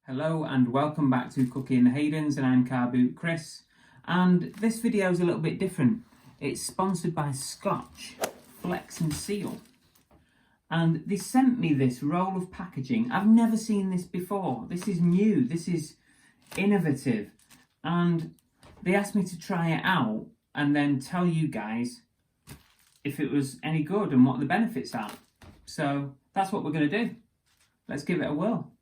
Hello and welcome back to Cooking the Haydens, and I'm Car Boot Chris, and this video is a little bit different. It's sponsored by Scotch Flex Seal, and they sent me this roll of packaging. I've never seen this before. This is new, this is innovative, and they asked me to try it out and then tell you guys if it was any good and what the benefits are. So that's what we're going to do. Let's give it a whirl.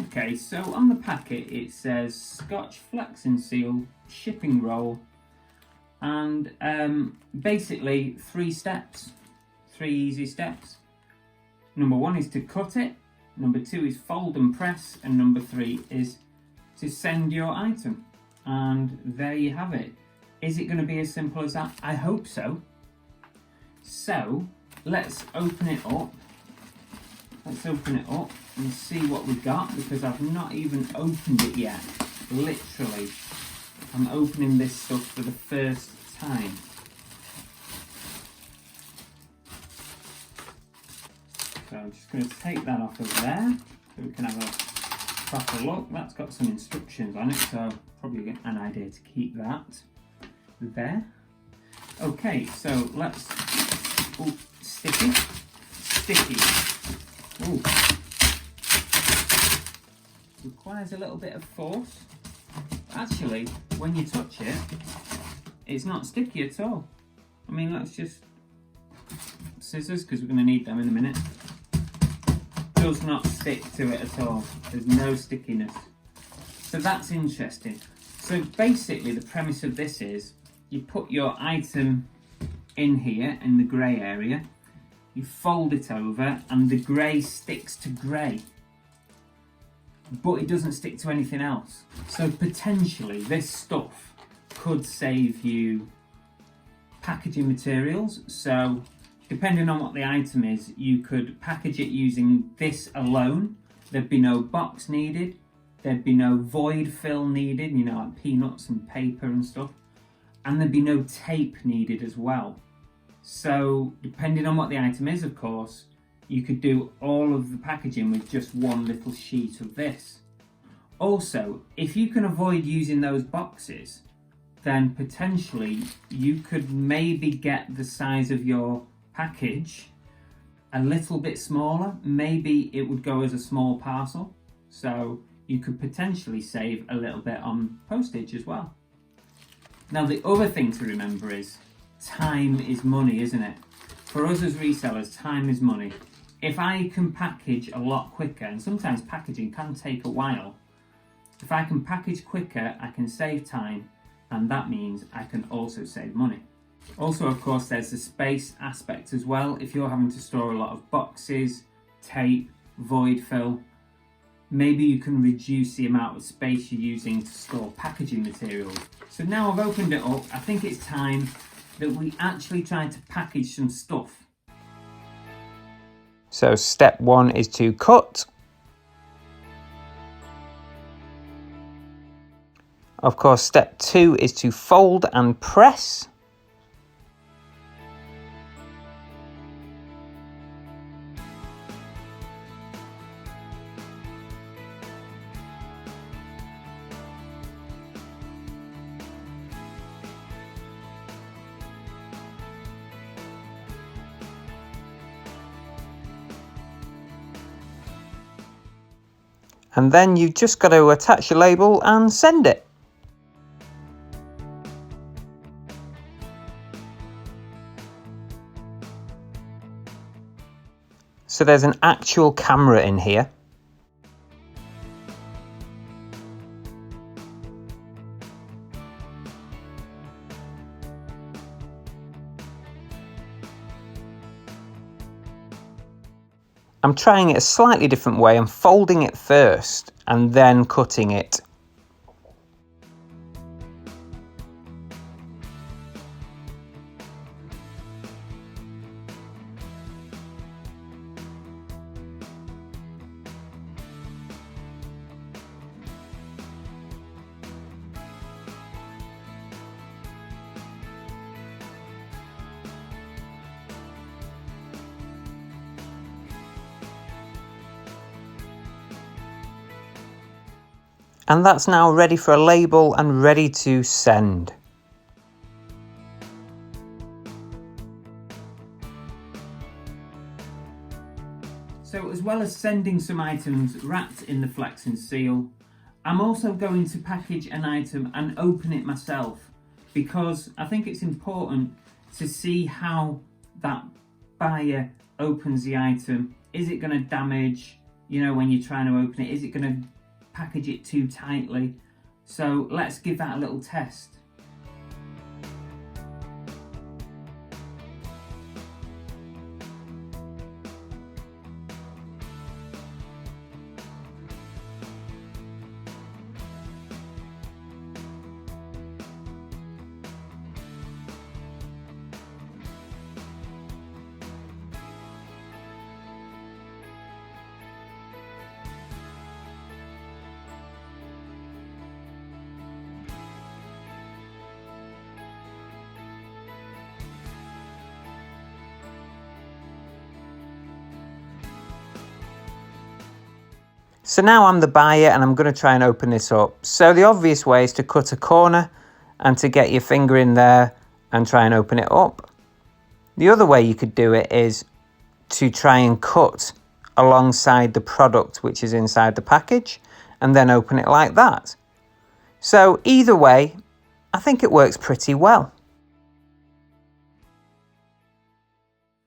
Okay, so on the packet it says Scotch Flex Seal shipping roll, and basically three easy steps. Number one is to cut it, number two is fold and press, and number three is to send your item. And there you have it. Is it going to be as simple as that? I hope so. So let's open it up. Let's open it up and see what we've got, because I've not even opened it yet. Literally, I'm opening this stuff for the first time. So I'm just going to take that off of there so we can have a proper look. That's got some instructions on it, so probably get an idea to keep that there. Okay, so let's, sticky. Ooh. Requires a little bit of force. Actually, when you touch it, it's not sticky at all. I mean, let's just scissors, because we're going to need them in a minute. Does not stick to it at all. There's no stickiness. So that's interesting. So basically the premise of this is you put your item in here in the grey area, you fold it over, and the grey sticks to grey, but it doesn't stick to anything else. So potentially this stuff could save you packaging materials. So depending on what the item is, you could package it using this alone. There'd be no box needed, there'd be no void fill needed, you know, like peanuts and paper and stuff, and there'd be no tape needed as well. So depending on what the item is, of course, you could do all of the packaging with just one little sheet of this. Also, if you can avoid using those boxes, then potentially you could maybe get the size of your package a little bit smaller. Maybe it would go as a small parcel, so you could potentially save a little bit on postage as well. Now, the other thing to remember is time is money, isn't it? For us as resellers, time is money. If I can package a lot quicker, and sometimes packaging can take a while, if I can package quicker, I can save time, and that means I can also save money. Also, of course, there's the space aspect as well. If you're having to store a lot of boxes, tape, void fill, maybe you can reduce the amount of space you're using to store packaging materials. So now I've opened it up, I think it's time that we actually try to package some stuff. So step one is to cut. Of course, step two is to fold and press. And then you've just got to attach your label and send it. So there's an actual camera in here. I'm trying it a slightly different way. I'm folding it first and then cutting it. And that's now ready for a label and ready to send. So as well as sending some items wrapped in the Flex and Seal, I'm also going to package an item and open it myself, because I think it's important to see how that buyer opens the item. Is it going to damage, when you're trying to open it? Is it going to package it too tightly? So let's give that a little test. So now I'm the buyer and I'm going to try and open this up. So the obvious way is to cut a corner and to get your finger in there and try and open it up. The other way you could do it is to try and cut alongside the product which is inside the package and then open it like that. So either way, I think it works pretty well.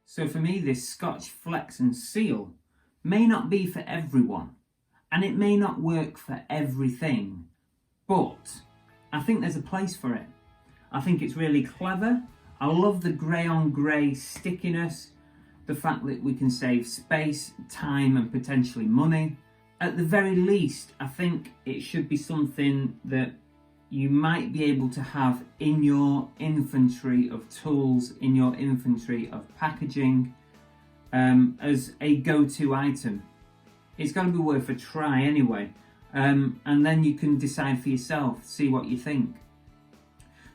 So for me, this Scotch Flex and Seal may not be for everyone, and it may not work for everything, but I think there's a place for it. I think it's really clever. I love the grey on grey stickiness, the fact that we can save space, time and potentially money. At the very least, I think it should be something that you might be able to have in your inventory of tools, in your inventory of packaging, as a go-to item. It's got to be worth a try anyway, and then you can decide for yourself, see what you think.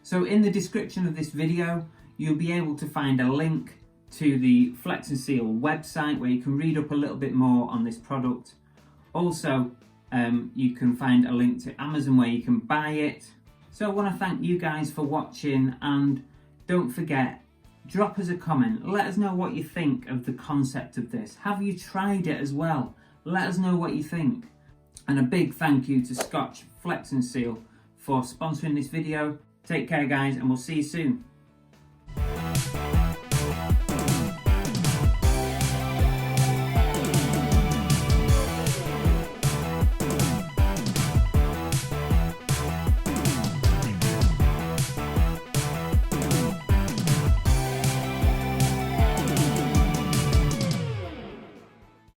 So in the description of this video, you'll be able to find a link to the Flex and Seal website where you can read up a little bit more on this product. Also, you can find a link to Amazon where you can buy it. So I want to thank you guys for watching, and don't forget, drop us a comment. Let us know what you think of the concept of this. Have you tried it as well? Let us know what you think. And a big thank you to Scotch Flex and Seal for sponsoring this video. Take care guys, and we'll see you soon.